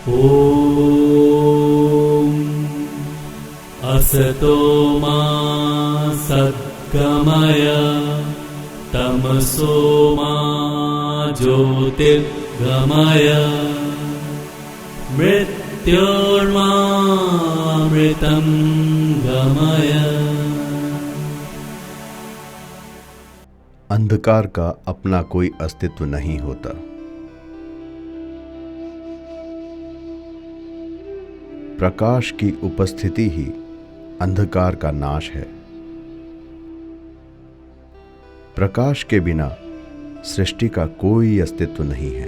ॐ असतो मा सद्गमय तमसो मा ज्योतिर्गमय मृत्योर्मामृतं गमय। अंधकार का अपना कोई अस्तित्व नहीं होता। प्रकाश की उपस्थिति ही अंधकार का नाश है। प्रकाश के बिना सृष्टि का कोई अस्तित्व नहीं है।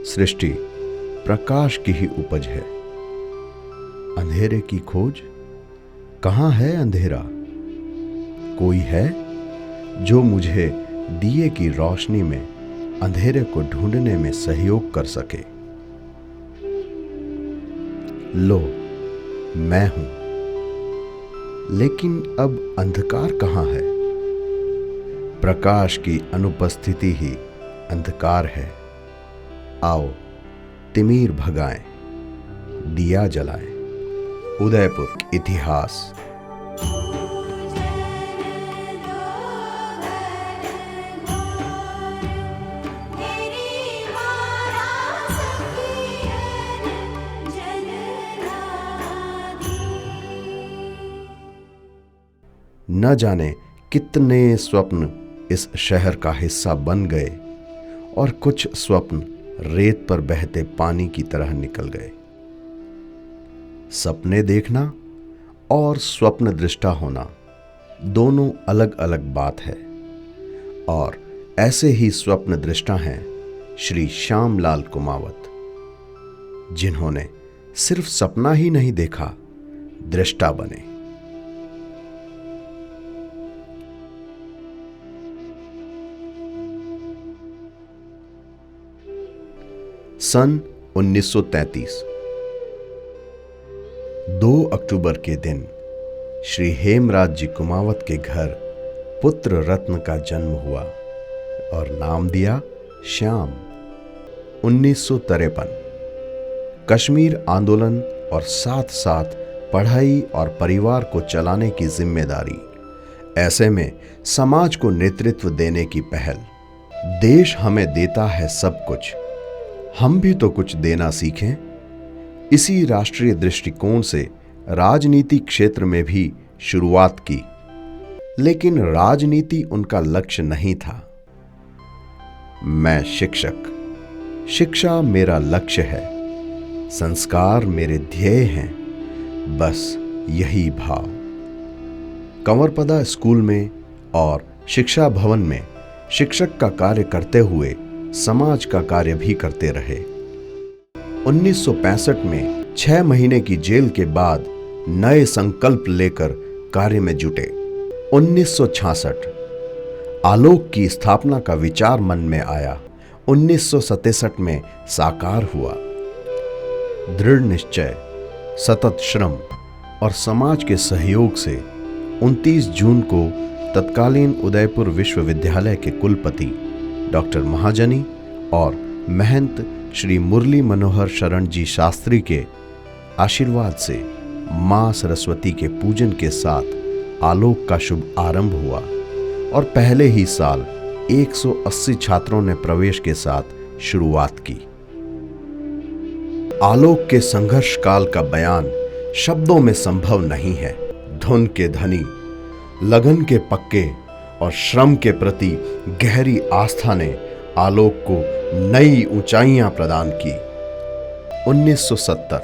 सृष्टि प्रकाश की ही उपज है। अंधेरे की खोज, कहाँ है अंधेरा? कोई है जो मुझे दिए की रोशनी में अंधेरे को ढूंढने में सहयोग कर सके? लो, मैं हूं, लेकिन अब अंधकार कहाँ है? प्रकाश की अनुपस्थिति ही अंधकार है। आओ तिमिर भगाएं, दिया जलाएं। उदयपुर इतिहास। न जाने कितने स्वप्न इस शहर का हिस्सा बन गए और कुछ स्वप्न रेत पर बहते पानी की तरह निकल गए। सपने देखना और स्वप्न दृष्टा होना दोनों अलग अलग बात है। और ऐसे ही स्वप्न दृष्टा हैं श्री श्यामलाल कुमावत, जिन्होंने सिर्फ सपना ही नहीं देखा, दृष्टा बने। सन 1933 2 अक्टूबर के दिन श्री हेमराज जी कुमावत के घर पुत्र रत्न का जन्म हुआ और नाम दिया श्याम। 1953 कश्मीर आंदोलन और साथ साथ पढ़ाई और परिवार को चलाने की जिम्मेदारी, ऐसे में समाज को नेतृत्व देने की पहल। देश हमें देता है सब कुछ, हम भी तो कुछ देना सीखें। इसी राष्ट्रीय दृष्टिकोण से राजनीति क्षेत्र में भी शुरुआत की, लेकिन राजनीति उनका लक्ष्य नहीं था। मैं शिक्षक, शिक्षा मेरा लक्ष्य है, संस्कार मेरे ध्येय हैं, बस यही भाव। कंवरपदा स्कूल में और शिक्षा भवन में शिक्षक का कार्य करते हुए समाज का कार्य भी करते रहे। 1965 में 6 महीने की जेल के बाद नए संकल्प लेकर कार्य में जुटे। 1966 आलोक की स्थापना का विचार मन में आया। 1967 में साकार हुआ। दृढ़ निश्चय, सतत श्रम और समाज के सहयोग से 29 जून को तत्कालीन उदयपुर विश्वविद्यालय के कुलपति डॉक्टर महाजनी और महंत श्री मुरली मनोहर शरण जी शास्त्री के आशीर्वाद से मां सरस्वती के पूजन के साथ आलोक का शुभ आरंभ हुआ और पहले ही साल 180 छात्रों ने प्रवेश के साथ शुरुआत की। आलोक के संघर्ष काल का बयान शब्दों में संभव नहीं है। धुन के धनी, लगन के पक्के और श्रम के प्रति गहरी आस्था ने आलोक को नई ऊंचाइयां प्रदान की। 1970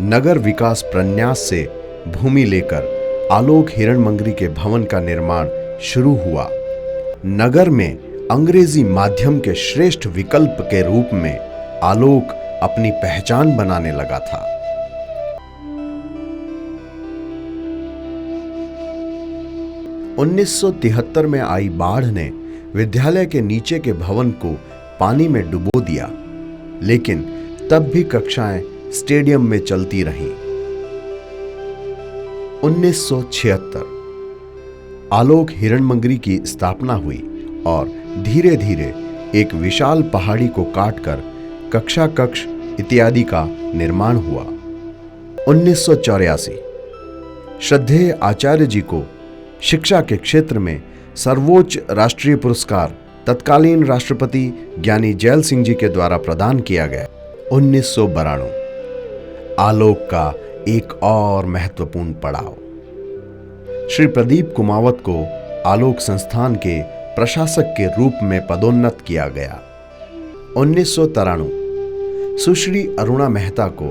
नगर विकास प्रन्यास से भूमि लेकर आलोक हिरणमंगरी के भवन का निर्माण शुरू हुआ। नगर में अंग्रेजी माध्यम के श्रेष्ठ विकल्प के रूप में आलोक अपनी पहचान बनाने लगा था। 1973 में आई बाढ़ ने विद्यालय के नीचे के भवन को पानी में डुबो दिया, लेकिन तब भी कक्षाएं स्टेडियम में चलती रहीं। 1976 आलोक हिरणमंगरी की स्थापना हुई और धीरे धीरे एक विशाल पहाड़ी को काटकर कक्षा कक्ष इत्यादि का निर्माण हुआ। 1984 श्रद्धेय आचार्य जी को शिक्षा के क्षेत्र में सर्वोच्च राष्ट्रीय पुरस्कार तत्कालीन राष्ट्रपति ज्ञानी जैल सिंह जी के द्वारा प्रदान किया गया। 1992 आलोक का एक और महत्वपूर्ण पड़ाव, श्री प्रदीप कुमावत को आलोक संस्थान के प्रशासक के रूप में पदोन्नत किया गया। 1993 सुश्री अरुणा मेहता को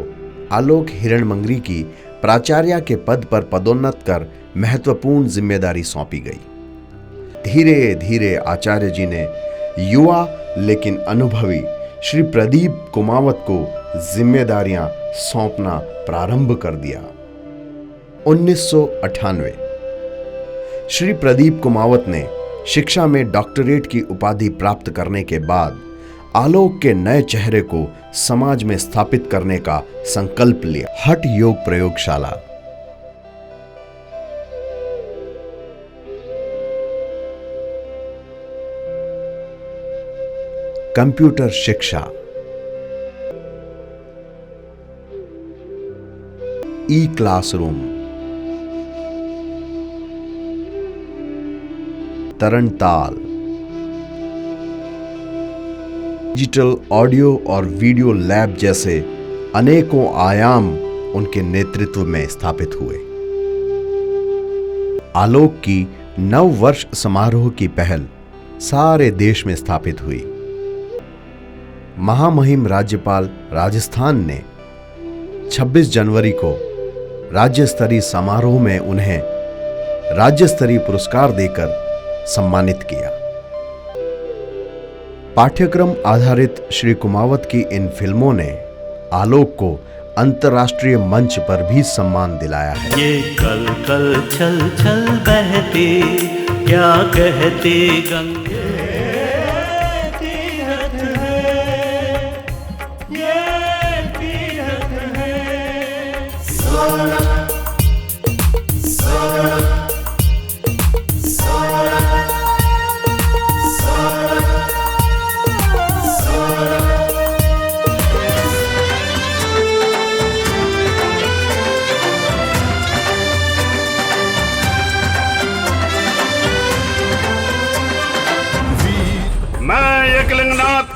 आलोक हिरणमंगरी की प्राचार्य के पद पर पदोन्नत कर महत्वपूर्ण जिम्मेदारी सौंपी गई। धीरे धीरे आचार्य जी ने युवा लेकिन अनुभवी श्री प्रदीप कुमावत को जिम्मेदारियां सौंपना प्रारंभ कर दिया। 1998 श्री प्रदीप कुमावत ने शिक्षा में डॉक्टरेट की उपाधि प्राप्त करने के बाद आलोक के नए चेहरे को समाज में स्थापित करने का संकल्प लिया। हठ योग प्रयोगशाला, कंप्यूटर शिक्षा, ई क्लासरूम, तरणताल, डिजिटल ऑडियो और वीडियो लैब जैसे अनेकों आयाम उनके नेतृत्व में स्थापित हुए। आलोक की नव वर्ष समारोह की पहल सारे देश में स्थापित हुई। महामहिम राज्यपाल राजस्थान ने 26 जनवरी को राज्य स्तरीय समारोह में उन्हें राज्य स्तरीय पुरस्कार देकर सम्मानित किया। पाठ्यक्रम आधारित श्री कुमावत की इन फिल्मों ने आलोक को अंतर्राष्ट्रीय मंच पर भी सम्मान दिलाया है। ये कल कल छल छल बहते क्या कहते गंगे,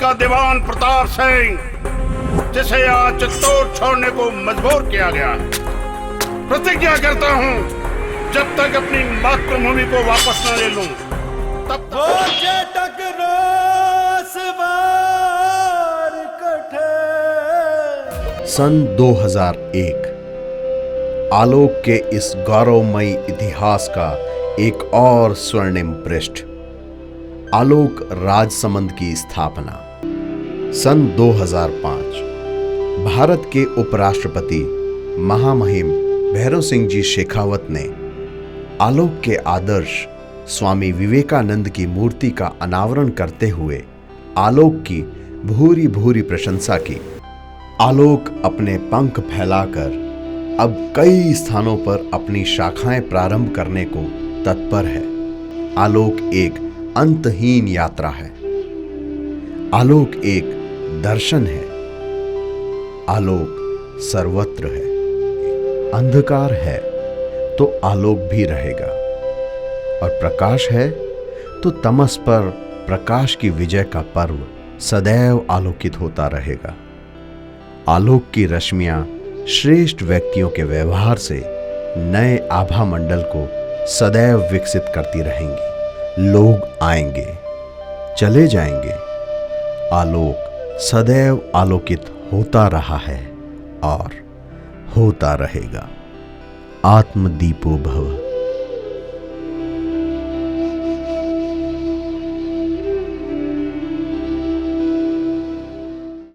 का दीवान प्रताप सिंह, जिसे आज चित्तौड़ छोड़ने को मजबूर किया गया, प्रतिज्ञा करता हूं जब तक अपनी मातृभूमि को वापस न ले लूं तब तक सन 2001 आलोक के इस गौरवमयी इतिहास का एक और स्वर्णिम पृष्ठ, आलोक राजसमंद की स्थापना। सन 2005 भारत के उपराष्ट्रपति महामहिम भैरव सिंह जी शेखावत ने आलोक के आदर्श स्वामी विवेकानंद की मूर्ति का अनावरण करते हुए आलोक की भूरी भूरी प्रशंसा की। आलोक अपने पंख फैलाकर अब कई स्थानों पर अपनी शाखाएं प्रारंभ करने को तत्पर है। आलोक एक अंतहीन यात्रा है। आलोक एक दर्शन है। आलोक सर्वत्र है। अंधकार है तो आलोक भी रहेगा, और प्रकाश है तो तमस पर प्रकाश की विजय का पर्व सदैव आलोकित होता रहेगा। आलोक की रश्मियां श्रेष्ठ व्यक्तियों के व्यवहार से नए आभा मंडल को सदैव विकसित करती रहेंगी। लोग आएंगे, चले जाएंगे, आलोक सदैव आलोकित होता रहा है और होता रहेगा। आत्मदीपो भव।